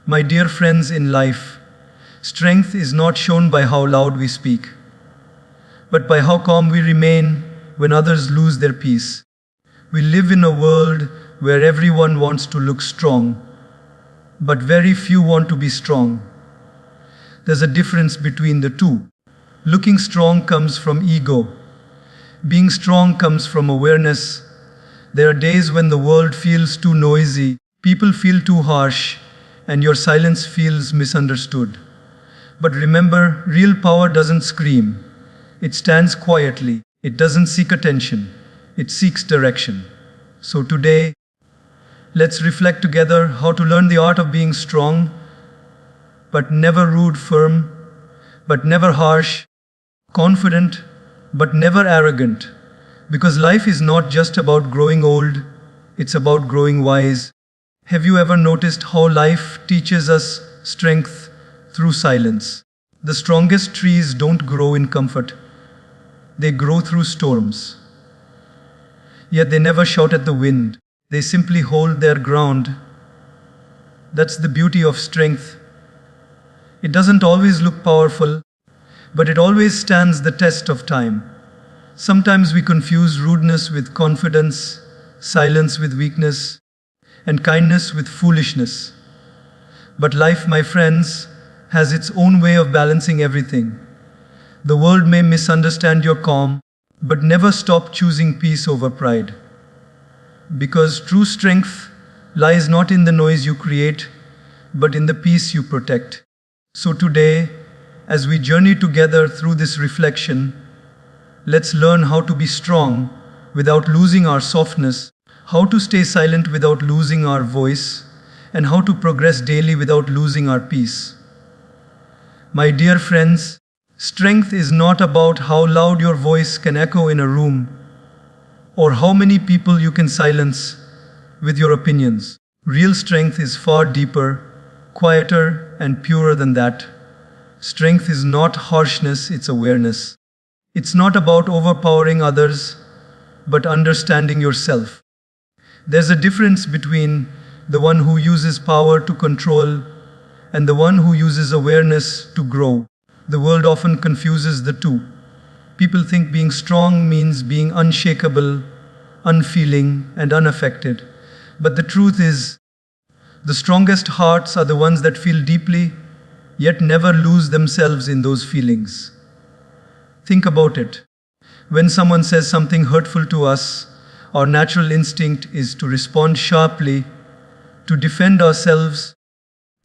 My dear friends in life, strength is not shown by how loud we speak, but by how calm we remain when others lose their peace. We live in a world where everyone wants to look strong, but very few want to be strong. There's a difference between the two. Looking strong comes from ego. Being strong comes from awareness. There are days when the world feels too noisy, people feel too harsh, and your silence feels misunderstood. But remember, real power doesn't scream. It stands quietly. It doesn't seek attention. It seeks direction. So today, let's reflect together how to learn the art of being strong, but never rude, firm, but never harsh, confident, but never arrogant. Because life is not just about growing old, it's about growing wise. Have you ever noticed how life teaches us strength through silence? The strongest trees don't grow in comfort. They grow through storms. Yet they never shout at the wind. They simply hold their ground. That's the beauty of strength. It doesn't always look powerful, but it always stands the test of time. Sometimes we confuse rudeness with confidence, silence with weakness, and kindness with foolishness. But life, my friends, has its own way of balancing everything. The world may misunderstand your calm, but never stop choosing peace over pride. Because true strength lies not in the noise you create, but in the peace you protect. So today, as we journey together through this reflection, let's learn how to be strong without losing our softness, how to stay silent without losing our voice, and how to progress daily without losing our peace. My dear friends, strength is not about how loud your voice can echo in a room, or how many people you can silence with your opinions. Real strength is far deeper, quieter, and purer than that. Strength is not harshness, it's awareness. It's not about overpowering others, but understanding yourself. There's a difference between the one who uses power to control and the one who uses awareness to grow. The world often confuses the two. People think being strong means being unshakable, unfeeling, and unaffected. But the truth is, the strongest hearts are the ones that feel deeply, yet never lose themselves in those feelings. Think about it. When someone says something hurtful to us, our natural instinct is to respond sharply, to defend ourselves,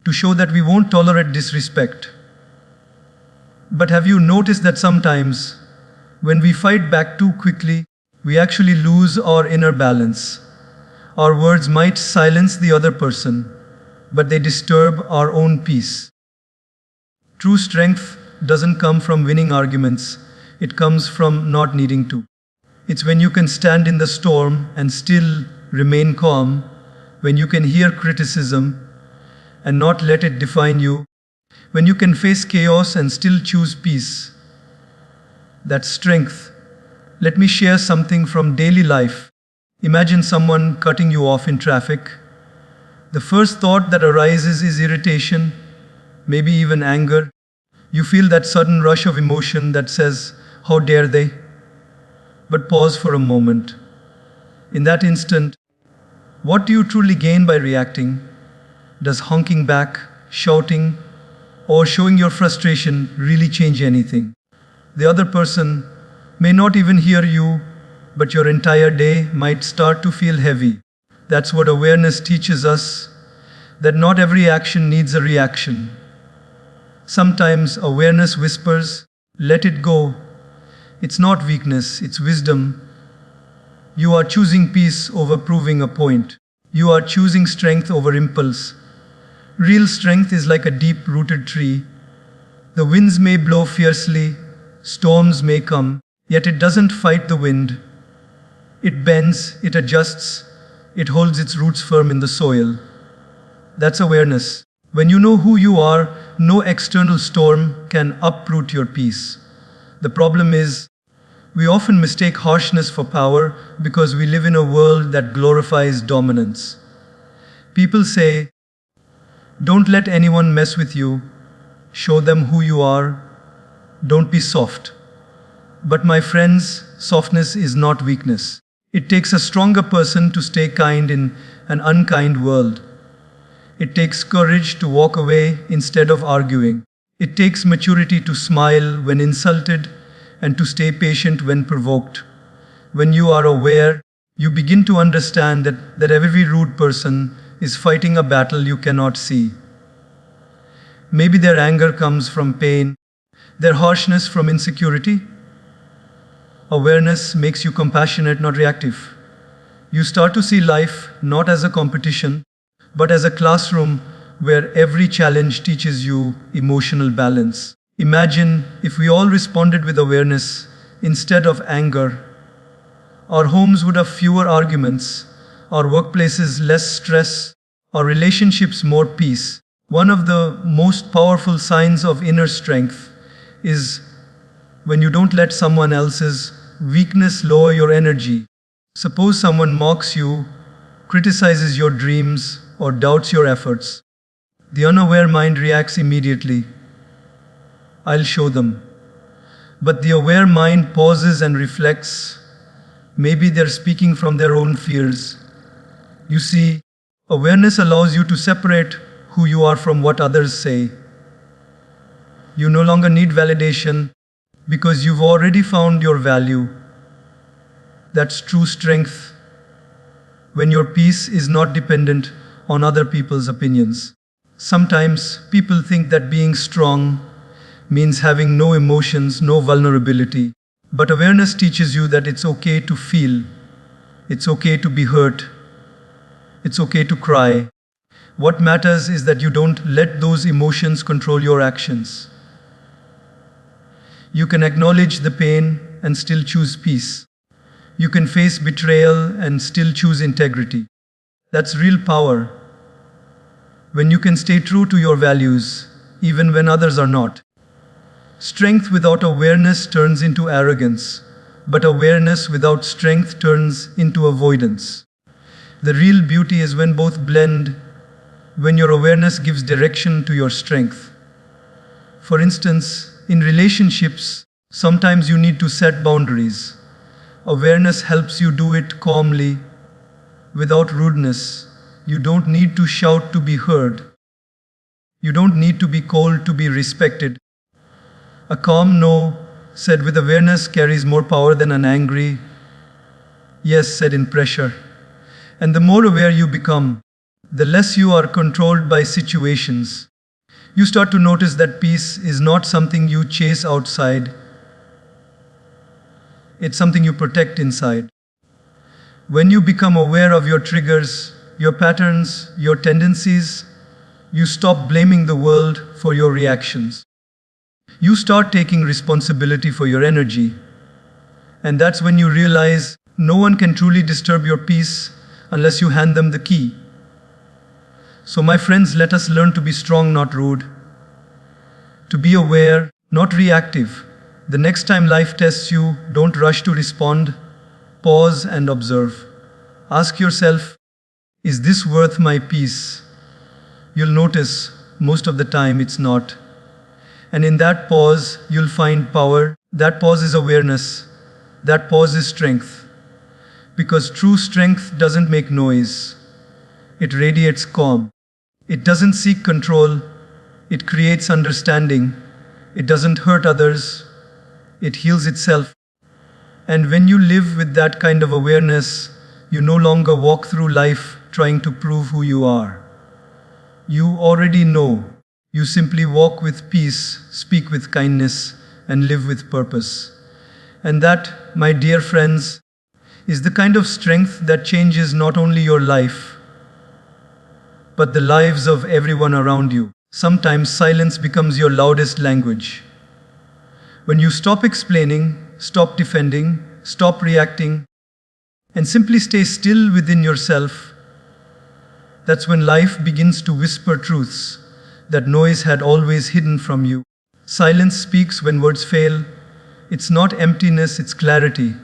to show that we won't tolerate disrespect. But have you noticed that sometimes, when we fight back too quickly, we actually lose our inner balance? Our words might silence the other person, but they disturb our own peace. True strength doesn't come from winning arguments, it comes from not needing to. It's when you can stand in the storm and still remain calm, when you can hear criticism and not let it define you, when you can face chaos and still choose peace. That's strength. Let me share something from daily life. Imagine someone cutting you off in traffic. The first thought that arises is irritation, maybe even anger. You feel that sudden rush of emotion that says, "How dare they?" But pause for a moment. In that instant, what do you truly gain by reacting? Does honking back, shouting, or showing your frustration really change anything? The other person may not even hear you, but your entire day might start to feel heavy. That's what awareness teaches us, that not every action needs a reaction. Sometimes awareness whispers, "Let it go." It's not weakness, it's wisdom. You are choosing peace over proving a point. You are choosing strength over impulse. Real strength is like a deep-rooted tree. The winds may blow fiercely, storms may come, yet it doesn't fight the wind. It bends, it adjusts, it holds its roots firm in the soil. That's awareness. When you know who you are, no external storm can uproot your peace. The problem is, we often mistake harshness for power because we live in a world that glorifies dominance. People say, Don't let anyone mess with you. Show them who you are. Don't be soft. But my friends, softness is not weakness. It takes a stronger person to stay kind in an unkind world. It takes courage to walk away instead of arguing. It takes maturity to smile when insulted and to stay patient when provoked. When you are aware, you begin to understand that every rude person is fighting a battle you cannot see. Maybe their anger comes from pain, their harshness from insecurity. Awareness makes you compassionate, not reactive. You start to see life not as a competition, but as a classroom where every challenge teaches you emotional balance. Imagine if we all responded with awareness instead of anger. Our homes would have fewer arguments, our workplaces less stress, our relationships more peace. One of the most powerful signs of inner strength is when you don't let someone else's weakness lower your energy. Suppose someone mocks you, criticizes your dreams, or doubts your efforts. The unaware mind reacts immediately. I'll show them. But the aware mind pauses and reflects. Maybe they're speaking from their own fears. You see, awareness allows you to separate who you are from what others say. You no longer need validation because you've already found your value. That's true strength, when your peace is not dependent on other people's opinions. Sometimes people think that being strong means having no emotions, no vulnerability. But awareness teaches you that it's okay to feel, it's okay to be hurt, it's okay to cry. What matters is that you don't let those emotions control your actions. You can acknowledge the pain and still choose peace. You can face betrayal and still choose integrity. That's real power. When you can stay true to your values, even when others are not. Strength without awareness turns into arrogance, but awareness without strength turns into avoidance. The real beauty is when both blend, when your awareness gives direction to your strength. For instance, in relationships, sometimes you need to set boundaries. Awareness helps you do it calmly, without rudeness. You don't need to shout to be heard. You don't need to be cold to be respected. A calm no said with awareness carries more power than an angry yes said in pressure. And the more aware you become, the less you are controlled by situations. You start to notice that peace is not something you chase outside. It's something you protect inside. When you become aware of your triggers, your patterns, your tendencies, you stop blaming the world for your reactions. You start taking responsibility for your energy. And that's when you realize no one can truly disturb your peace unless you hand them the key. So my friends, let us learn to be strong, not rude. To be aware, not reactive. The next time life tests you, don't rush to respond. Pause and observe. Ask yourself, is this worth my peace? You'll notice most of the time it's not. And in that pause, you'll find power. That pause is awareness. That pause is strength. Because true strength doesn't make noise. It radiates calm. It doesn't seek control. It creates understanding. It doesn't hurt others. It heals itself. And when you live with that kind of awareness, you no longer walk through life trying to prove who you are. You already know. You simply walk with peace, speak with kindness, and live with purpose. And that, my dear friends, is the kind of strength that changes not only your life, but the lives of everyone around you. Sometimes silence becomes your loudest language. When you stop explaining, stop defending, stop reacting, and simply stay still within yourself, that's when life begins to whisper truths that noise had always hidden from you. Silence speaks when words fail. It's not emptiness, it's clarity.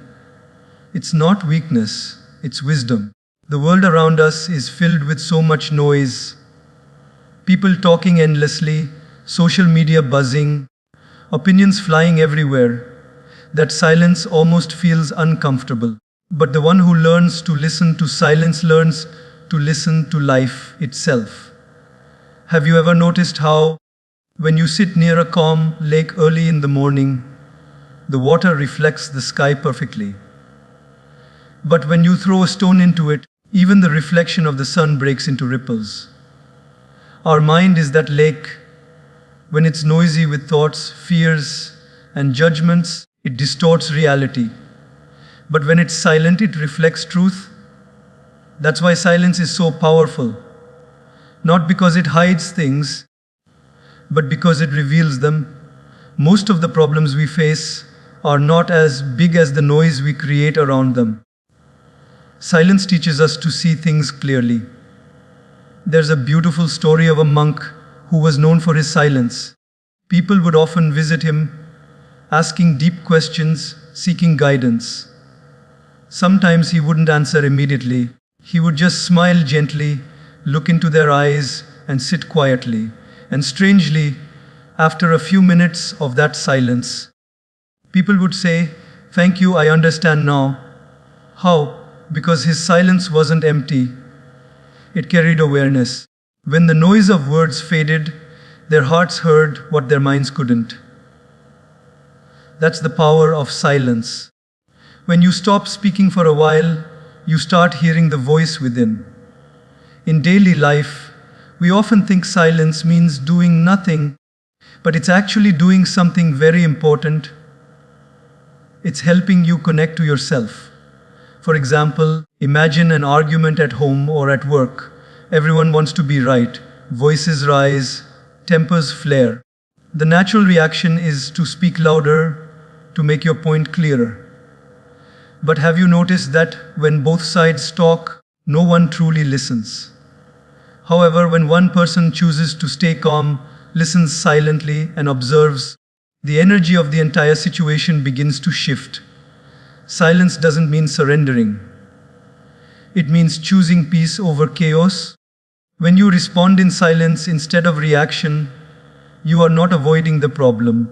It's not weakness, it's wisdom. The world around us is filled with so much noise. People talking endlessly, social media buzzing, opinions flying everywhere. That silence almost feels uncomfortable. But the one who learns to listen to silence learns to listen to life itself. Have you ever noticed how, when you sit near a calm lake early in the morning, the water reflects the sky perfectly? But when you throw a stone into it, even the reflection of the sun breaks into ripples. Our mind is that lake. When it's noisy with thoughts, fears, and judgments, it distorts reality. But when it's silent, it reflects truth. That's why silence is so powerful. Not because it hides things, but because it reveals them. Most of the problems we face are not as big as the noise we create around them. Silence teaches us to see things clearly. There's a beautiful story of a monk who was known for his silence. People would often visit him, asking deep questions, seeking guidance. Sometimes he wouldn't answer immediately. He would just smile gently, look into their eyes, and sit quietly. And strangely, after a few minutes of that silence, people would say, "Thank you, I understand now." How? Because his silence wasn't empty. It carried awareness. When the noise of words faded, their hearts heard what their minds couldn't. That's the power of silence. When you stop speaking for a while, you start hearing the voice within. In daily life, we often think silence means doing nothing, but it's actually doing something very important. It's helping you connect to yourself. For example, imagine an argument at home or at work. Everyone wants to be right. Voices rise, tempers flare. The natural reaction is to speak louder, to make your point clearer. But have you noticed that when both sides talk, no one truly listens? However, when one person chooses to stay calm, listens silently, and observes, the energy of the entire situation begins to shift. Silence doesn't mean surrendering. It means choosing peace over chaos. When you respond in silence instead of reaction, you are not avoiding the problem.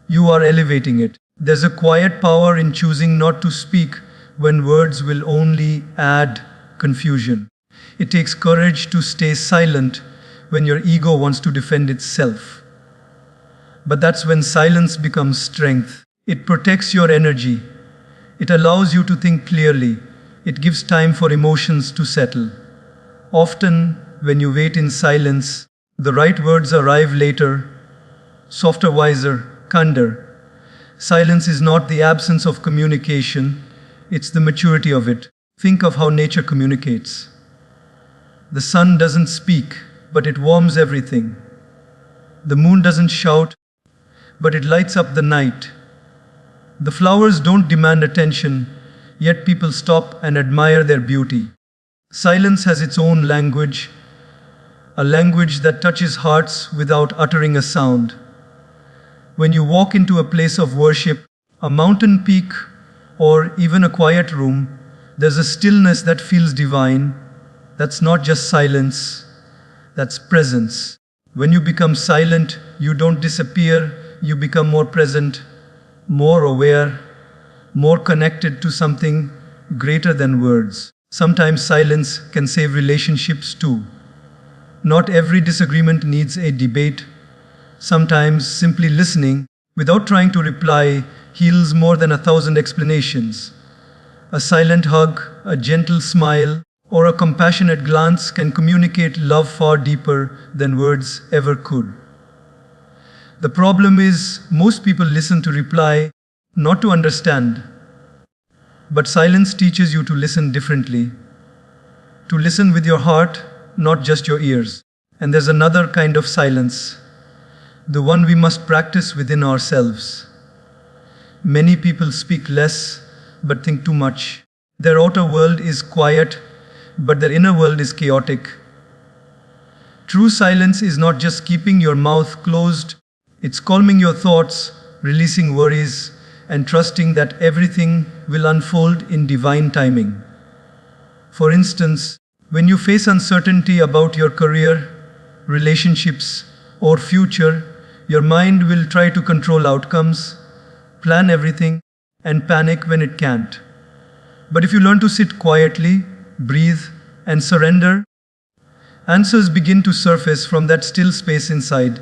You are elevating it. There's a quiet power in choosing not to speak when words will only add confusion. It takes courage to stay silent when your ego wants to defend itself. But that's when silence becomes strength. It protects your energy. It allows you to think clearly. It gives time for emotions to settle. Often, when you wait in silence, the right words arrive later, softer, wiser, kinder. Silence is not the absence of communication, it's the maturity of it. Think of how nature communicates. The sun doesn't speak, but it warms everything. The moon doesn't shout, but it lights up the night. The flowers don't demand attention, yet people stop and admire their beauty. Silence has its own language, a language that touches hearts without uttering a sound. When you walk into a place of worship, a mountain peak, or even a quiet room, there's a stillness that feels divine. That's not just silence, that's presence. When you become silent, you don't disappear, you become more present, more aware, more connected to something greater than words. Sometimes silence can save relationships too. Not every disagreement needs a debate. Sometimes simply listening, without trying to reply, heals more than 1,000 explanations. A silent hug, a gentle smile, or a compassionate glance can communicate love far deeper than words ever could. The problem is, most people listen to reply, not to understand. But silence teaches you to listen differently. To listen with your heart, not just your ears. And there's another kind of silence, the one we must practice within ourselves. Many people speak less, but think too much. Their outer world is quiet, but their inner world is chaotic. True silence is not just keeping your mouth closed, it's calming your thoughts, releasing worries, and trusting that everything will unfold in divine timing. For instance, when you face uncertainty about your career, relationships, or future, your mind will try to control outcomes, plan everything, and panic when it can't. But if you learn to sit quietly, breathe, and surrender, answers begin to surface from that still space inside.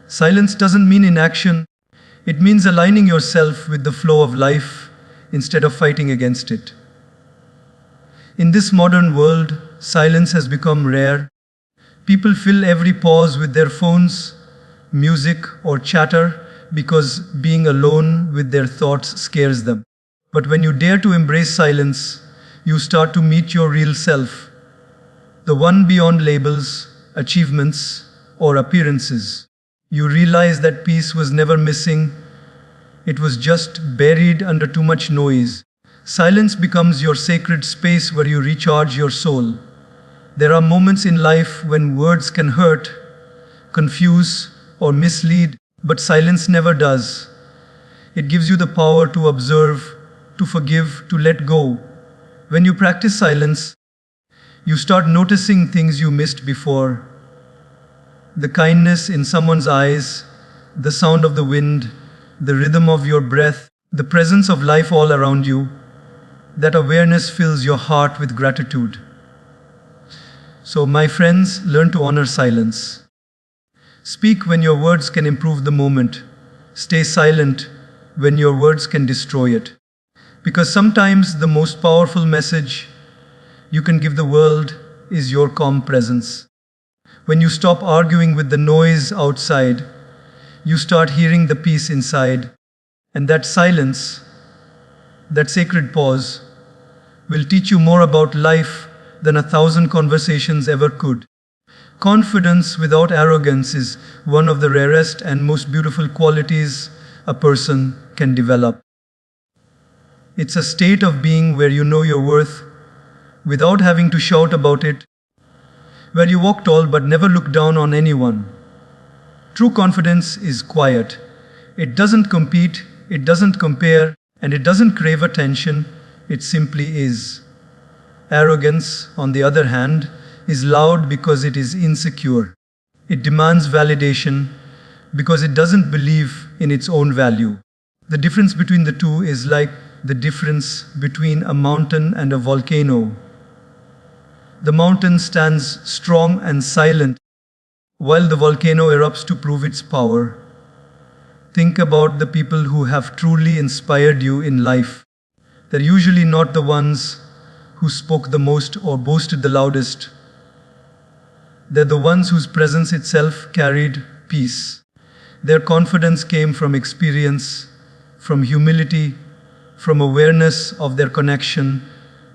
Silence doesn't mean inaction, it means aligning yourself with the flow of life instead of fighting against it. In this modern world, silence has become rare. People fill every pause with their phones, music, or chatter because being alone with their thoughts scares them. But when you dare to embrace silence, you start to meet your real self, the one beyond labels, achievements, or appearances. You realize that peace was never missing, it was just buried under too much noise. Silence becomes your sacred space where you recharge your soul. There are moments in life when words can hurt, confuse, or mislead, but silence never does. It gives you the power to observe, to forgive, to let go. When you practice silence, you start noticing things you missed before. The kindness in someone's eyes, the sound of the wind, the rhythm of your breath, the presence of life all around you. That awareness fills your heart with gratitude. So, my friends, learn to honor silence. Speak when your words can improve the moment. Stay silent when your words can destroy it. Because sometimes the most powerful message you can give the world is your calm presence. When you stop arguing with the noise outside, you start hearing the peace inside. And that silence, that sacred pause, will teach you more about life than 1,000 conversations ever could. Confidence without arrogance is one of the rarest and most beautiful qualities a person can develop. It's a state of being where you know your worth without having to shout about it, where you walk tall but never look down on anyone. True confidence is quiet. It doesn't compete, it doesn't compare, and it doesn't crave attention. It simply is. Arrogance, on the other hand, is loud because it is insecure. It demands validation because it doesn't believe in its own value. The difference between the two is like the difference between a mountain and a volcano. The mountain stands strong and silent, while the volcano erupts to prove its power. Think about the people who have truly inspired you in life. They're usually not the ones who spoke the most or boasted the loudest. They're the ones whose presence itself carried peace. Their confidence came from experience, from humility, from awareness of their connection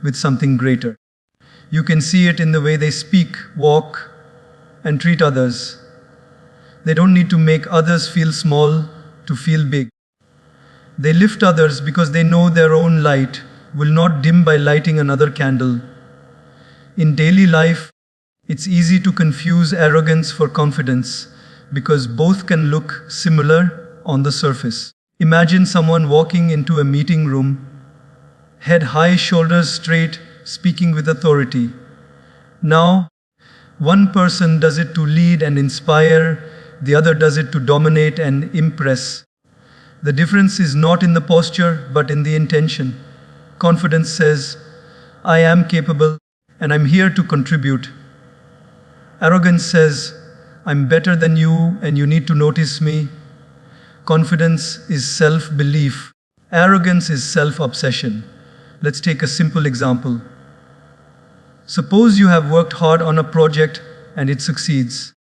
with something greater. You can see it in the way they speak, walk, and treat others. They don't need to make others feel small to feel big. They lift others because they know their own light will not dim by lighting another candle. In daily life, it's easy to confuse arrogance for confidence because both can look similar on the surface. Imagine someone walking into a meeting room, head high, shoulders straight, speaking with authority. Now, one person does it to lead and inspire, the other does it to dominate and impress. The difference is not in the posture, but in the intention. Confidence says, I am capable and I'm here to contribute. Arrogance says, I'm better than you and you need to notice me. Confidence is self-belief. Arrogance is self-obsession. Let's take a simple example. Suppose you have worked hard on a project and it succeeds.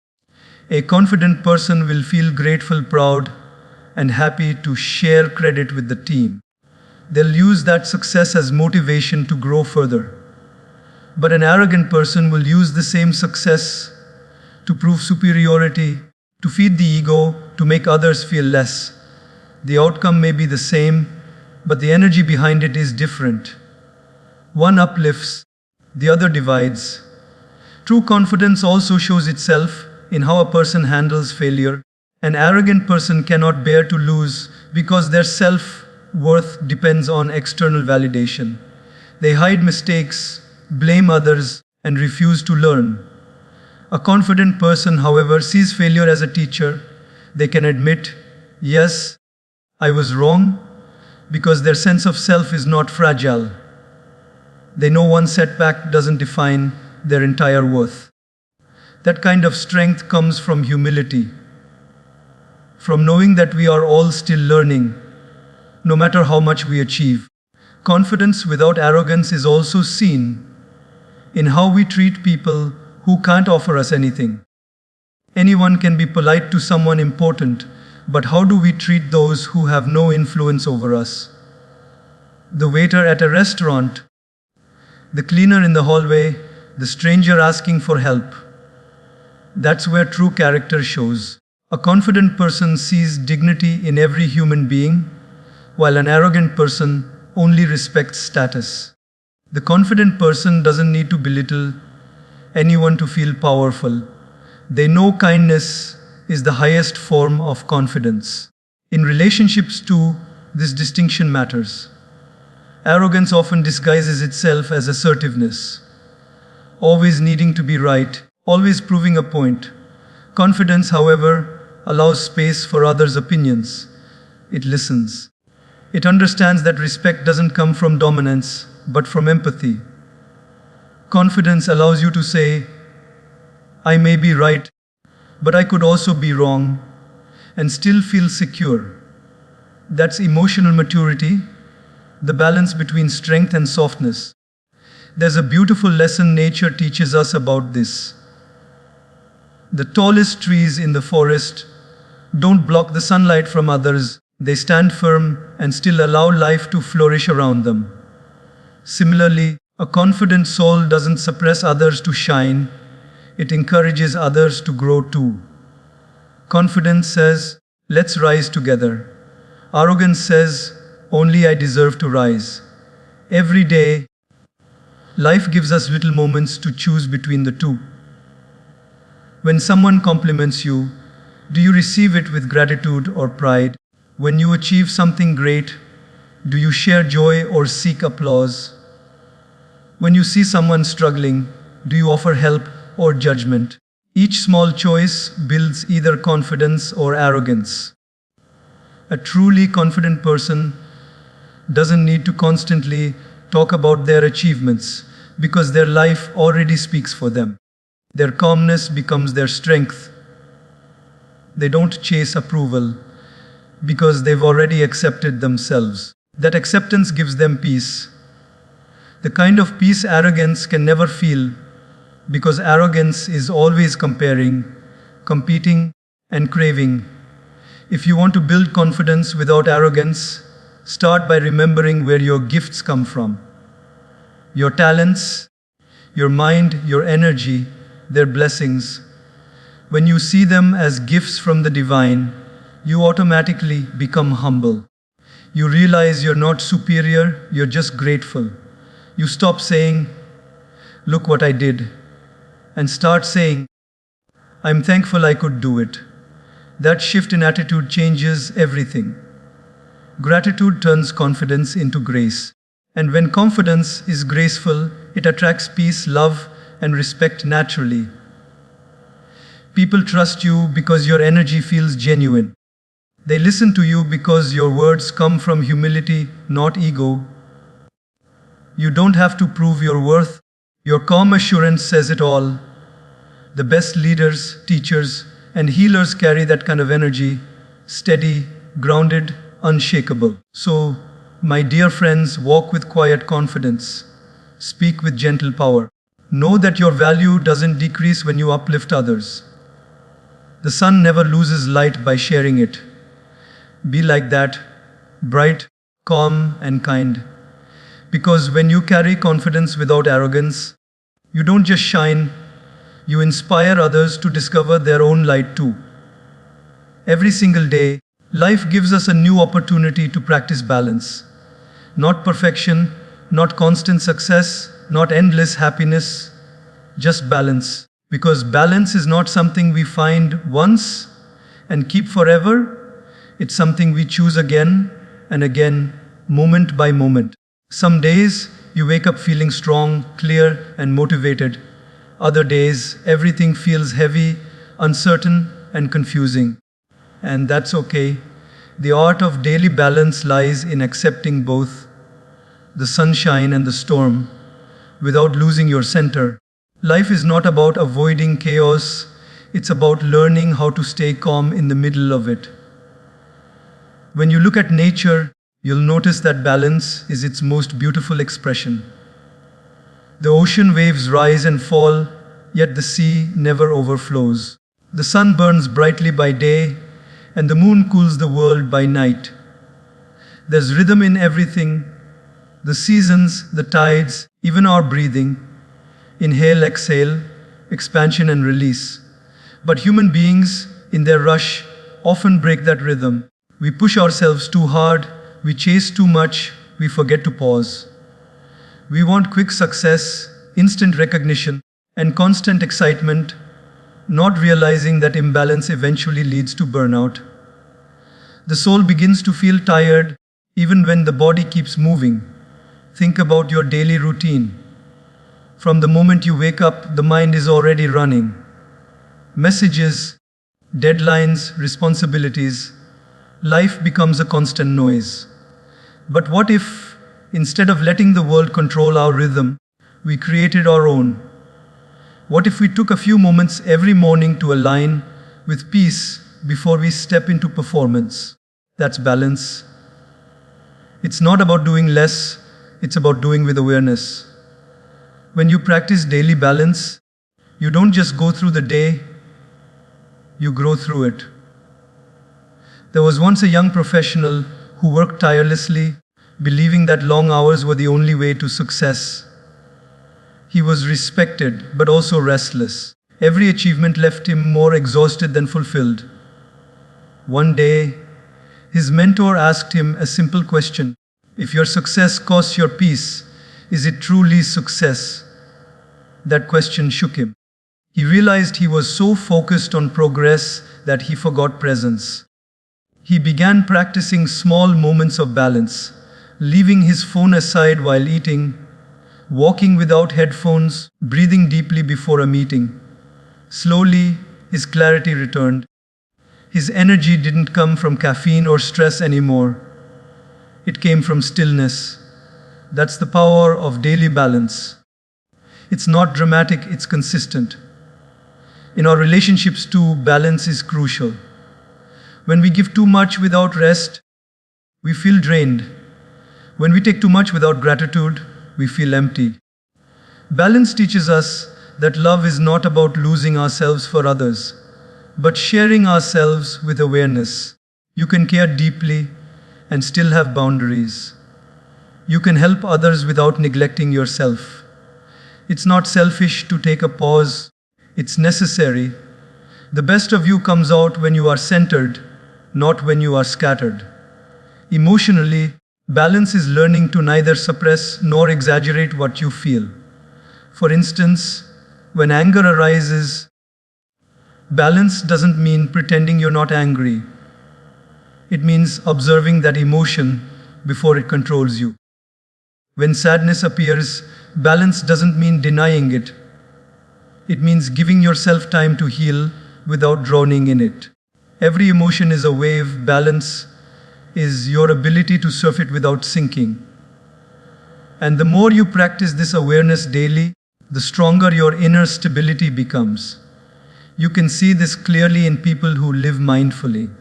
A confident person will feel grateful, proud, and happy to share credit with the team. They'll use that success as motivation to grow further. But an arrogant person will use the same success to prove superiority, to feed the ego, to make others feel less. The outcome may be the same, but the energy behind it is different. One uplifts, the other divides. True confidence also shows itself in how a person handles failure. An arrogant person cannot bear to lose because their self-worth depends on external validation. They hide mistakes, blame others, and refuse to learn. A confident person, however, sees failure as a teacher. They can admit, yes, I was wrong, because their sense of self is not fragile. They know one setback doesn't define their entire worth. That kind of strength comes from humility, from knowing that we are all still learning, no matter how much we achieve. Confidence without arrogance is also seen in how we treat people who can't offer us anything. Anyone can be polite to someone important, but how do we treat those who have no influence over us? The waiter at a restaurant, the cleaner in the hallway, the stranger asking for help. That's where true character shows. A confident person sees dignity in every human being, while an arrogant person only respects status. The confident person doesn't need to belittle anyone to feel powerful. They know kindness is the highest form of confidence. In relationships too, this distinction matters. Arrogance often disguises itself as assertiveness, always needing to be right, always proving a point. Confidence, however, allows space for others' opinions. It listens. It understands that respect doesn't come from dominance, but from empathy. Confidence allows you to say, I may be right, but I could also be wrong, and still feel secure. That's emotional maturity, the balance between strength and softness. There's a beautiful lesson nature teaches us about this. The tallest trees in the forest don't block the sunlight from others. They stand firm and still allow life to flourish around them. Similarly, a confident soul doesn't suppress others to shine. It encourages others to grow too. Confidence says, let's rise together. Arrogance says, only I deserve to rise. Every day, life gives us little moments to choose between the two. When someone compliments you, do you receive it with gratitude or pride? When you achieve something great, do you share joy or seek applause? When you see someone struggling, do you offer help or judgment? Each small choice builds either confidence or arrogance. A truly confident person doesn't need to constantly talk about their achievements because their life already speaks for them. Their calmness becomes their strength. They don't chase approval because they've already accepted themselves. That acceptance gives them peace. The kind of peace arrogance can never feel, because arrogance is always comparing, competing, and craving. If you want to build confidence without arrogance, start by remembering where your gifts come from. Your talents, your mind, your energy, they're blessings. When you see them as gifts from the divine, you automatically become humble. You realize you're not superior, you're just grateful. You stop saying, look what I did, and start saying, I'm thankful I could do it. That shift in attitude changes everything. Gratitude turns confidence into grace. And when confidence is graceful, it attracts peace, love, and respect naturally. People trust you because your energy feels genuine. They listen to you because your words come from humility, not ego. You don't have to prove your worth. Your calm assurance says it all. The best leaders, teachers, and healers carry that kind of energy, steady, grounded, unshakable. So, my dear friends, walk with quiet confidence. Speak with gentle power. Know that your value doesn't decrease when you uplift others. The sun never loses light by sharing it. Be like that, bright, calm, and kind. Because when you carry confidence without arrogance, you don't just shine, you inspire others to discover their own light too. Every single day, life gives us a new opportunity to practice balance. Not perfection, not constant success, not endless happiness, just balance. Because balance is not something we find once and keep forever. It's something we choose again and again, moment by moment. Some days, you wake up feeling strong, clear, and motivated. Other days, everything feels heavy, uncertain, and confusing. And that's okay. The art of daily balance lies in accepting both the sunshine and the storm without losing your center. Life is not about avoiding chaos, it's about learning how to stay calm in the middle of it. When you look at nature, you'll notice that balance is its most beautiful expression. The ocean waves rise and fall, yet the sea never overflows. The sun burns brightly by day, and the moon cools the world by night. There's rhythm in everything, the seasons, the tides, even our breathing. Inhale, exhale, expansion and release. But human beings, in their rush, often break that rhythm. We push ourselves too hard, we chase too much, we forget to pause. We want quick success, instant recognition, and constant excitement, not realizing that imbalance eventually leads to burnout. The soul begins to feel tired even when the body keeps moving. Think about your daily routine. From the moment you wake up, the mind is already running. Messages, deadlines, responsibilities. Life becomes a constant noise. But what if, instead of letting the world control our rhythm, we created our own? What if we took a few moments every morning to align with peace before we step into performance? That's balance. It's not about doing less, it's about doing with awareness. When you practice daily balance, you don't just go through the day, you grow through it. There was once a young professional who worked tirelessly, believing that long hours were the only way to success. He was respected, but also restless. Every achievement left him more exhausted than fulfilled. One day, his mentor asked him a simple question. If your success costs your peace, is it truly success? That question shook him. He realized he was so focused on progress that he forgot presence. He began practicing small moments of balance, leaving his phone aside while eating, walking without headphones, breathing deeply before a meeting. Slowly, his clarity returned. His energy didn't come from caffeine or stress anymore. It came from stillness. That's the power of daily balance. It's not dramatic, it's consistent. In our relationships too, balance is crucial. When we give too much without rest, we feel drained. When we take too much without gratitude, we feel empty. Balance teaches us that love is not about losing ourselves for others, but sharing ourselves with awareness. You can care deeply and still have boundaries. You can help others without neglecting yourself. It's not selfish to take a pause, it's necessary. The best of you comes out when you are centered, not when you are scattered. Emotionally, balance is learning to neither suppress nor exaggerate what you feel. For instance, when anger arises, balance doesn't mean pretending you're not angry. It means observing that emotion before it controls you. When sadness appears, balance doesn't mean denying it. It means giving yourself time to heal without drowning in it. Every emotion is a wave. Balance is your ability to surf it without sinking. And the more you practice this awareness daily, the stronger your inner stability becomes. You can see this clearly in people who live mindfully.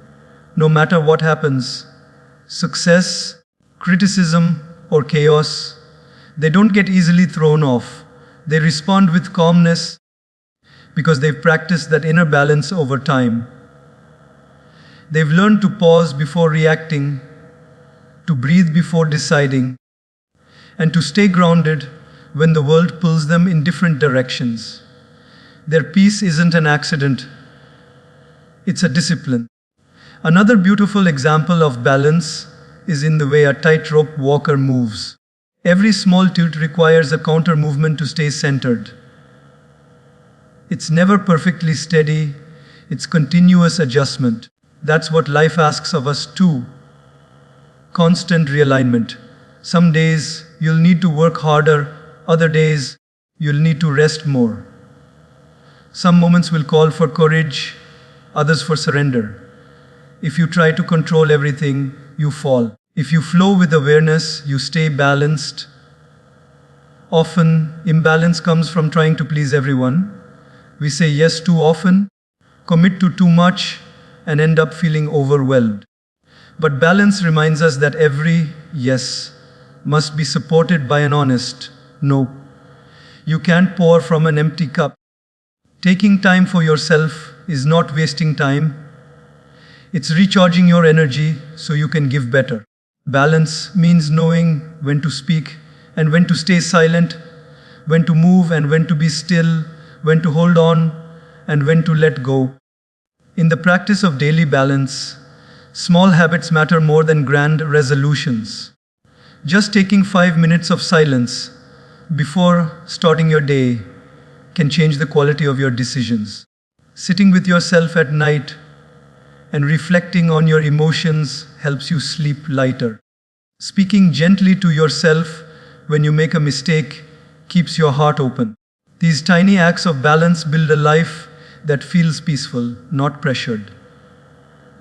No matter what happens, success, criticism, or chaos, they don't get easily thrown off. They respond with calmness because they've practiced that inner balance over time. They've learned to pause before reacting, to breathe before deciding, and to stay grounded when the world pulls them in different directions. Their peace isn't an accident, it's a discipline. Another beautiful example of balance is in the way a tightrope walker moves. Every small tilt requires a counter movement to stay centered. It's never perfectly steady, it's continuous adjustment. That's what life asks of us too. Constant realignment. Some days you'll need to work harder, other days you'll need to rest more. Some moments will call for courage, others for surrender. If you try to control everything, you fall. If you flow with awareness, you stay balanced. Often, imbalance comes from trying to please everyone. We say yes too often, commit to too much, and end up feeling overwhelmed. But balance reminds us that every yes must be supported by an honest no. You can't pour from an empty cup. Taking time for yourself is not wasting time. It's recharging your energy so you can give better. Balance means knowing when to speak and when to stay silent, when to move and when to be still, when to hold on and when to let go. In the practice of daily balance, small habits matter more than grand resolutions. Just taking 5 minutes of silence before starting your day can change the quality of your decisions. Sitting with yourself at night and reflecting on your emotions helps you sleep lighter. Speaking gently to yourself when you make a mistake keeps your heart open. These tiny acts of balance build a life that feels peaceful, not pressured.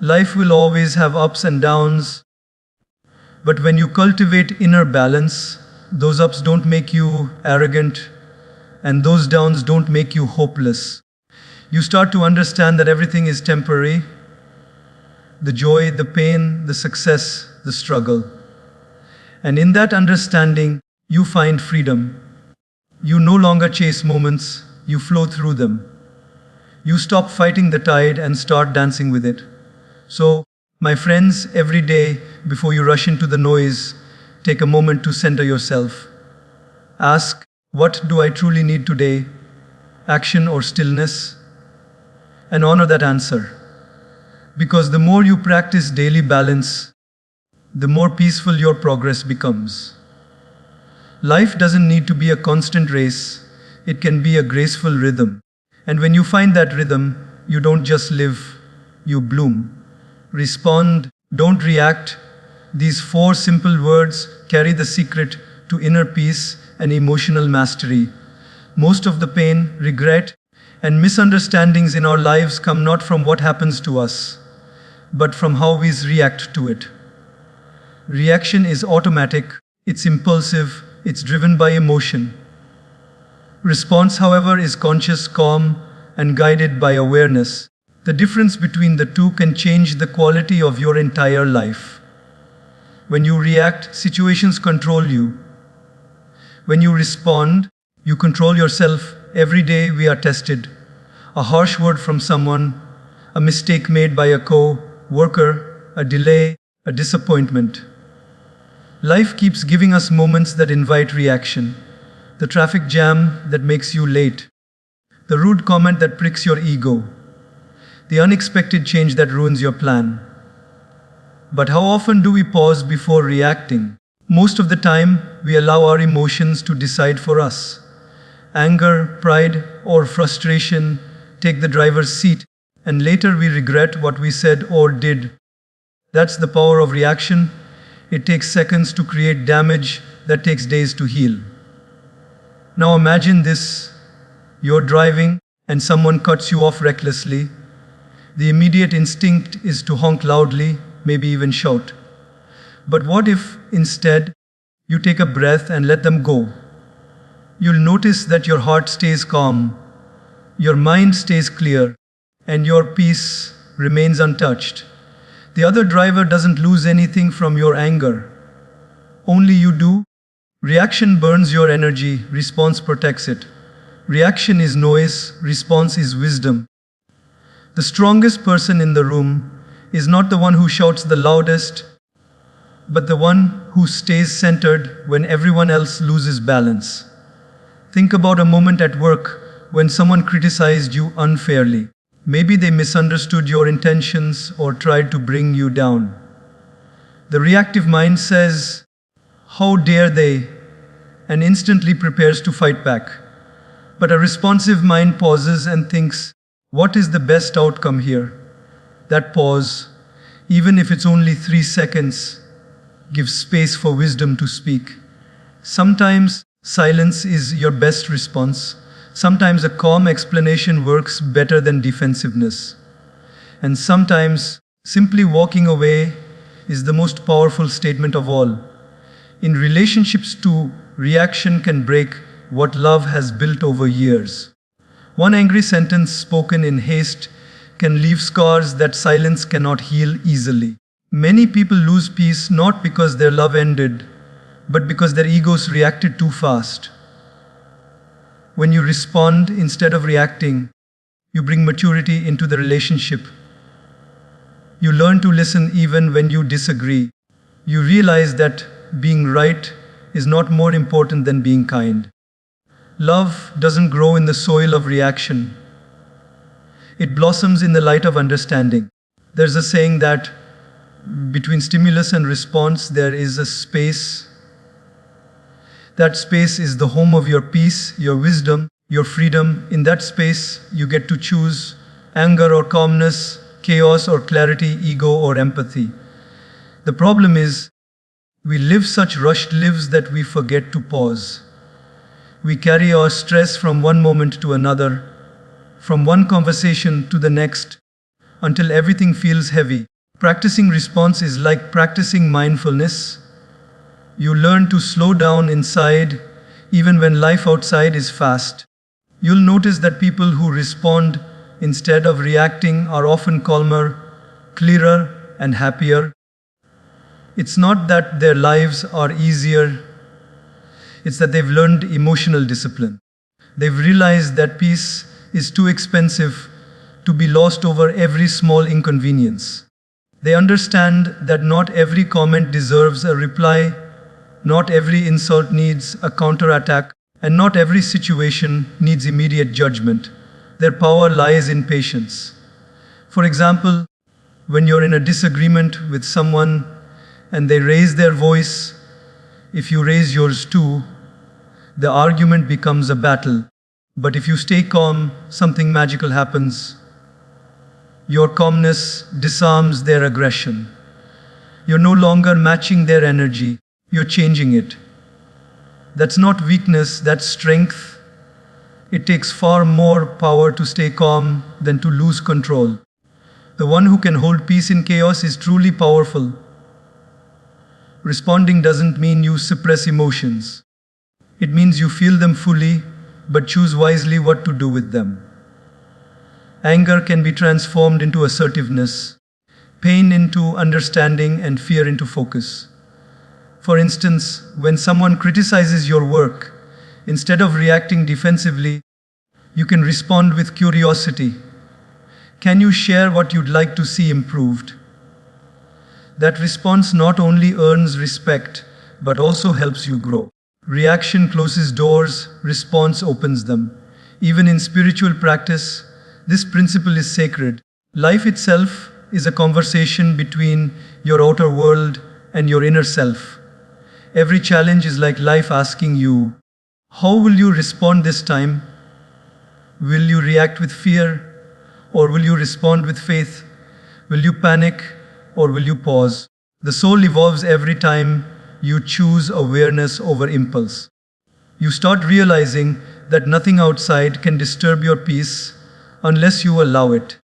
Life will always have ups and downs, but when you cultivate inner balance, those ups don't make you arrogant, and those downs don't make you hopeless. You start to understand that everything is temporary: the joy, the pain, the success, the struggle. And in that understanding, you find freedom. You no longer chase moments, you flow through them. You stop fighting the tide and start dancing with it. So, my friends, every day before you rush into the noise, take a moment to center yourself. Ask, what do I truly need today? Action or stillness? And honor that answer. Because the more you practice daily balance, the more peaceful your progress becomes. Life doesn't need to be a constant race, it can be a graceful rhythm. And when you find that rhythm, you don't just live, you bloom. Respond, don't react. These 4 simple words carry the secret to inner peace and emotional mastery. Most of the pain, regret, and misunderstandings in our lives come not from what happens to us, but from how we react to it. Reaction is automatic, it's impulsive, it's driven by emotion. Response, however, is conscious, calm, and guided by awareness. The difference between the two can change the quality of your entire life. When you react, situations control you. When you respond, you control yourself. Every day we are tested. A harsh word from someone, a mistake made by a co-worker, a delay, a disappointment. Life keeps giving us moments that invite reaction. The traffic jam that makes you late. The rude comment that pricks your ego. The unexpected change that ruins your plan. But how often do we pause before reacting? Most of the time, we allow our emotions to decide for us. Anger, pride, or frustration take the driver's seat, and later we regret what we said or did. That's the power of reaction. It takes seconds to create damage that takes days to heal. Now imagine this. You're driving and someone cuts you off recklessly. The immediate instinct is to honk loudly, maybe even shout. But what if, instead, you take a breath and let them go? You'll notice that your heart stays calm, your mind stays clear, and your peace remains untouched. The other driver doesn't lose anything from your anger. Only you do. Reaction burns your energy, response protects it. Reaction is noise, response is wisdom. The strongest person in the room is not the one who shouts the loudest, but the one who stays centered when everyone else loses balance. Think about a moment at work when someone criticized you unfairly. Maybe they misunderstood your intentions or tried to bring you down. The reactive mind says, "How dare they?" and instantly prepares to fight back. But a responsive mind pauses and thinks, what is the best outcome here? That pause, even if it's only 3 seconds, gives space for wisdom to speak. Sometimes silence is your best response. Sometimes a calm explanation works better than defensiveness. And sometimes simply walking away is the most powerful statement of all. In relationships too, reaction can break what love has built over years. One angry sentence spoken in haste can leave scars that silence cannot heal easily. Many people lose peace not because their love ended, but because their egos reacted too fast. When you respond instead of reacting, you bring maturity into the relationship. You learn to listen even when you disagree. You realize that being right is not more important than being kind. Love doesn't grow in the soil of reaction. It blossoms in the light of understanding. There's a saying that between stimulus and response, there is a space. That space is the home of your peace, your wisdom, your freedom. In that space, you get to choose anger or calmness, chaos or clarity, ego or empathy. The problem is, we live such rushed lives that we forget to pause. We carry our stress from one moment to another, from one conversation to the next, until everything feels heavy. Practicing response is like practicing mindfulness. You learn to slow down inside, even when life outside is fast. You'll notice that people who respond instead of reacting are often calmer, clearer, and happier. It's not that their lives are easier, it's that they've learned emotional discipline. They've realized that peace is too expensive to be lost over every small inconvenience. They understand that not every comment deserves a reply, not every insult needs a counterattack, and not every situation needs immediate judgment. Their power lies in patience. For example, when you're in a disagreement with someone and they raise their voice, if you raise yours too, the argument becomes a battle. But if you stay calm, something magical happens. Your calmness disarms their aggression. You're no longer matching their energy, you're changing it. That's not weakness, that's strength. It takes far more power to stay calm than to lose control. The one who can hold peace in chaos is truly powerful. Responding doesn't mean you suppress emotions. It means you feel them fully, but choose wisely what to do with them. Anger can be transformed into assertiveness, pain into understanding, and fear into focus. For instance, when someone criticizes your work, instead of reacting defensively, you can respond with curiosity. Can you share what you'd like to see improved? That response not only earns respect, but also helps you grow. Reaction closes doors, response opens them. Even in spiritual practice, this principle is sacred. Life itself is a conversation between your outer world and your inner self. Every challenge is like life asking you, how will you respond this time? Will you react with fear, or will you respond with faith? Will you panic, or will you pause? The soul evolves every time you choose awareness over impulse. You start realizing that nothing outside can disturb your peace unless you allow it.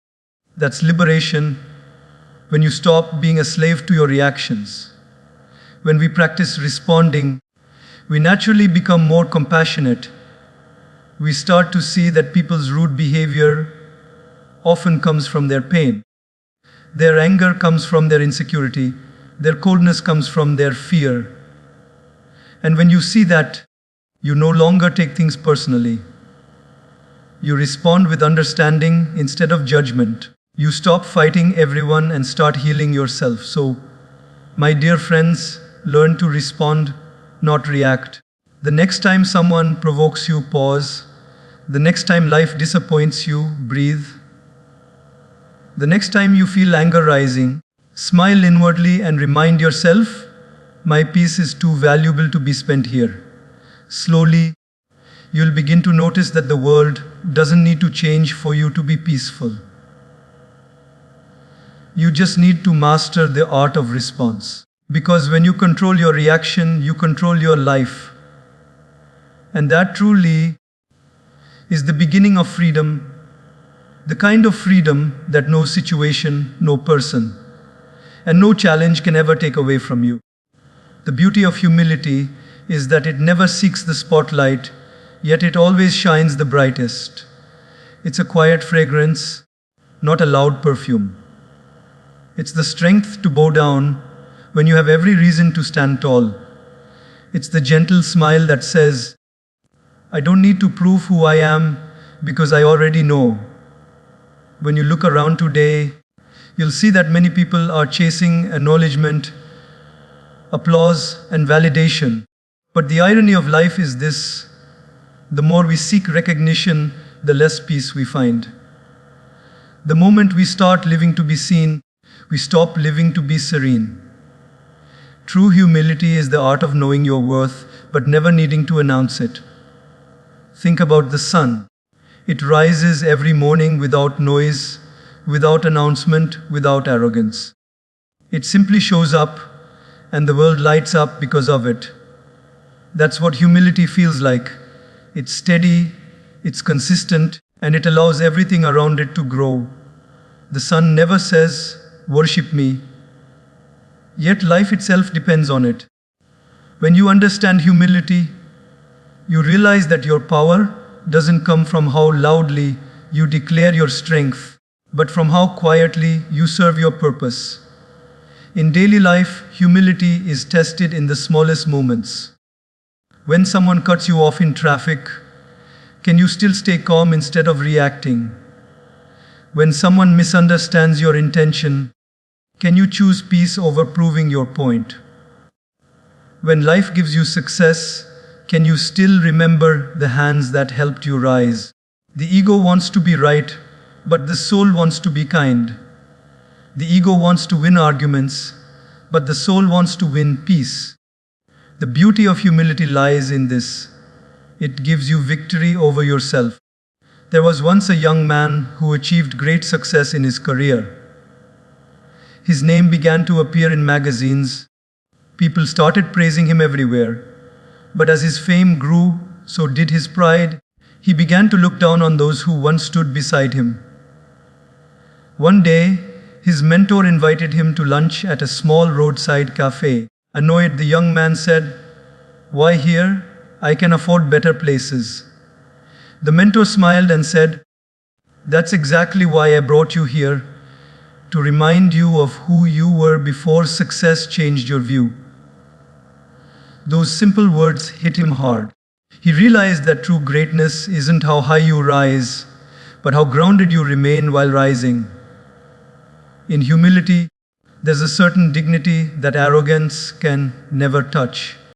That's liberation, when you stop being a slave to your reactions. When we practice responding, we naturally become more compassionate. We start to see that people's rude behavior often comes from their pain. Their anger comes from their insecurity. Their coldness comes from their fear. And when you see that, you no longer take things personally. You respond with understanding instead of judgment. You stop fighting everyone and start healing yourself. So, my dear friends, learn to respond, not react. The next time someone provokes you, pause. The next time life disappoints you, breathe. The next time you feel anger rising, smile inwardly and remind yourself, my peace is too valuable to be spent here. Slowly, you'll begin to notice that the world doesn't need to change for you to be peaceful. You just need to master the art of response. Because when you control your reaction, you control your life. And that truly is the beginning of freedom, the kind of freedom that no situation, no person, and no challenge can ever take away from you. The beauty of humility is that it never seeks the spotlight, yet it always shines the brightest. It's a quiet fragrance, not a loud perfume. It's the strength to bow down when you have every reason to stand tall. It's the gentle smile that says, I don't need to prove who I am because I already know. When you look around today, you'll see that many people are chasing acknowledgement, applause, and validation. But the irony of life is this: the more we seek recognition, the less peace we find. The moment we start living to be seen, we stop living to be serene. True humility is the art of knowing your worth, but never needing to announce it. Think about the sun. It rises every morning without noise, without announcement, without arrogance. It simply shows up, and the world lights up because of it. That's what humility feels like. It's steady, it's consistent, and it allows everything around it to grow. The sun never says, "Worship me," yet life itself depends on it. When you understand humility, you realize that your power doesn't come from how loudly you declare your strength, but from how quietly you serve your purpose. In daily life, humility is tested in the smallest moments. When someone cuts you off in traffic, can you still stay calm instead of reacting? When someone misunderstands your intention, can you choose peace over proving your point? When life gives you success, can you still remember the hands that helped you rise? The ego wants to be right, but the soul wants to be kind. The ego wants to win arguments, but the soul wants to win peace. The beauty of humility lies in this: it gives you victory over yourself. There was once a young man who achieved great success in his career. His name began to appear in magazines. People started praising him everywhere. But as his fame grew, so did his pride. He began to look down on those who once stood beside him. One day, his mentor invited him to lunch at a small roadside cafe. Annoyed, the young man said, "Why here? I can afford better places." The mentor smiled and said, "That's exactly why I brought you here, to remind you of who you were before success changed your view." Those simple words hit him hard. He realized that true greatness isn't how high you rise, but how grounded you remain while rising. In humility, there's a certain dignity that arrogance can never touch.